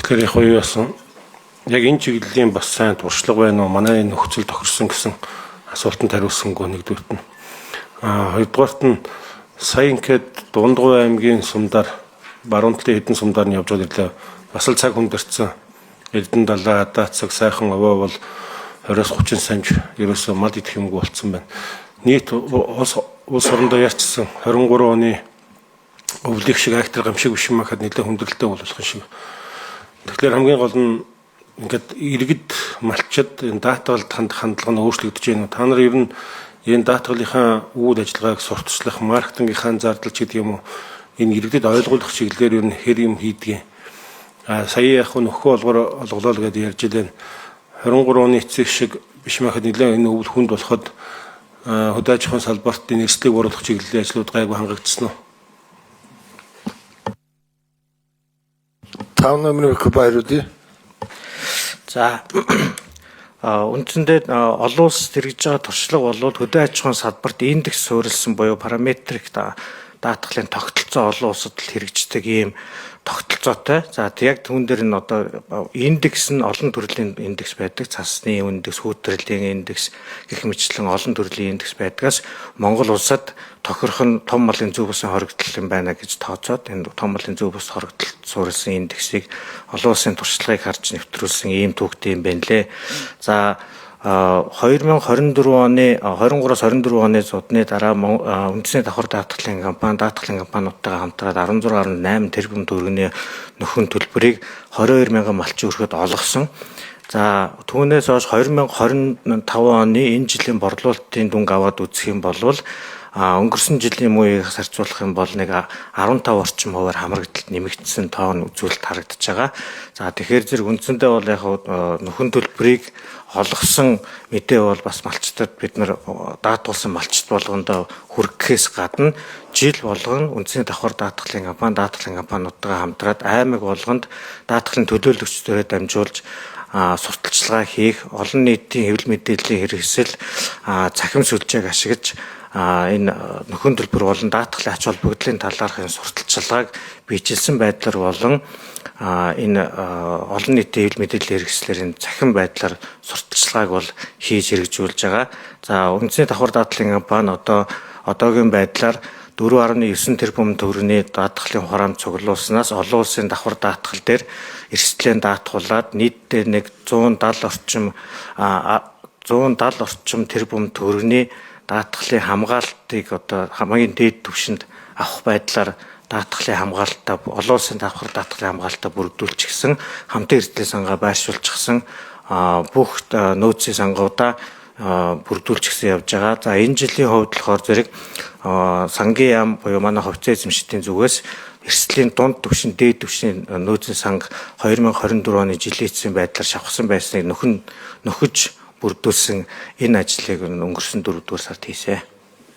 Тэгэхээр яг юу яасан яг энэ чиглэлийн бас сайн туршлага байна уу? Манай энэ нөхцөл тохирсон гэсэн асуултанд хариулсангүй нэгдүгürt нь. Хоёрдугаарт нь сая ингээд Дундгуй аймгийн сумдаар баруун талын хэдэн сумдаар нь явж байгаа бас л цаг хүндэрсэн. Эрдэнэ далай хадаацаг сайхан овоо бол 20-30 санж ерөөсөө мал идэх юмгүй болцсон байна. Нийт улс орондоо ярьчсан 23 оны өвлөх шиг актер гамшиг биш юм хахад нэлээд хүндрэлтэй болох шиг. Тэгэхээр хамгийн гол нь ингээд иргэд малчид энэ даатгалд хандлага нь өөрчлөгдөж байна. Та нар ер нь энэ даатгалынхаа үйл ажиллагааг сурталчлах, маркетингийнхаа зардал ч гэдэг юм уу энэ иргэдэд ойлгуулах чиглэлээр ер нь хэр юм хийдгийг. Сая яг нөхөө олголоо гэдээ ярьж илэн 23 оны эцэг шиг биш махад нэлээд энэ өвөл хүнд болоход хөдөө аж ахуйн салбарт нэрслийг оруулах чиглэлийн ажлууд гайгүй хангагдсан уу? 5 номер баяруудыг. За үндсэндээ олон улс хэрэгжиж байгаа туршлага болоод хөдөө аж ахуйн салбарт индекс суурилсан буюу параметрик даатгалын тогтолцоо олон улсад хэрэгждэг ийм тогтолцоотой. За яг түүн дээр нь одоо индекс нь олон төрлийн индекс байдаг. Цасны индекс, хүүтрлийн индекс гэх мэтлэн олон төрлийн индекс байдгаас Монгол улсад тохирох нь том малын зөв бүсийн хоригдол юм байна гэж тооцоод энэ том малын зөв бүс хоригдолд суурилсан индексийг олон улсын туршлагыг харж нэвтрүүлсэн ийм түүхтэй юм байна лээ. За 2024 оны 23-аас 24 оны зуудны дараа үндэсний давхар даатгалын компаниудтайгаа хамтраад 16.8 тэрбум төгрөгийн нөхөн төлбөрийг 22,000 малчин өргөд олгосон. За түүнээс хойш 2025 оны энэ жилийн борлуулалтын дүнг аваад үзэх юм бол өнгөрсөн жилийн мууийг харьцуулах юм бол нэг 15 орчим хувиар хамрагдалт нэмэгдсэн тоон үзүүлэлт харагдаж байгаа. За тэгэхээр зэрэг үндсэндээ бол яг нөхөн төлбөрийг олгосон мэдээ бол бас малчтад бид нар даатгуулсан малчт болгондоо хүргэхээс гадна жил болгон үндэсний давхар даатгалын компаниудтайгаа хамтраад аймаг болгонд даатгалын төлөөлөгчдөрөө дамжуулж сурталчилгаа хийх, олон нийтийн хэвлэл мэдээллийн хэрэгсэл, цахим сүлжээг ашиглаж энэ нөхөн төлбөр болон даатгалын ач холбогдлын талаарх энэ сурталчилгааг биежилсэн байдлаар болон энэ олон нийтийн хэвлэл мэдээллийн хэрэгслэрийн цахим байдлаар сурталчилгааг бол хийж хэрэгжүүлж байгаа. За үндэсний давхар даатгалын компани одоогийн байдлаар 4.9 тэрбум төгрөгийн даатгалын хураамж цуглуулснаас олон улсын давхар даатгал дээр эрсдлээ даатгуулад нийтдээ нэг 170 орчим тэрбум төгрөгийн даатгалын хамгаалтыг хамгийн дээд түвшинд авах байдлаар даатгалын хамгаалтаа олон улсын давхар даатгалын хамгаалтаа бүрдүүлчихсэн, хамтын эрсдлийн сангаа байршуулчихсан бүх нөөцийн сангуудаа бүрдүүлчихсэн явж байгаа. За энэ жилийн хувьд болохоор зэрэг сангийн яам буюу манай хувьцаа эзэмшигчдийн зүгээс эрсдлийн дунд түвшин, дээд түвшний нөөцийн санг 2024 оны жилийн эцсийн байдлаар шавхсан байсныг нөхөж бүрдүүлсэн энэ ажлыг өнгөрсөн 4 дугаар сард хийсэн.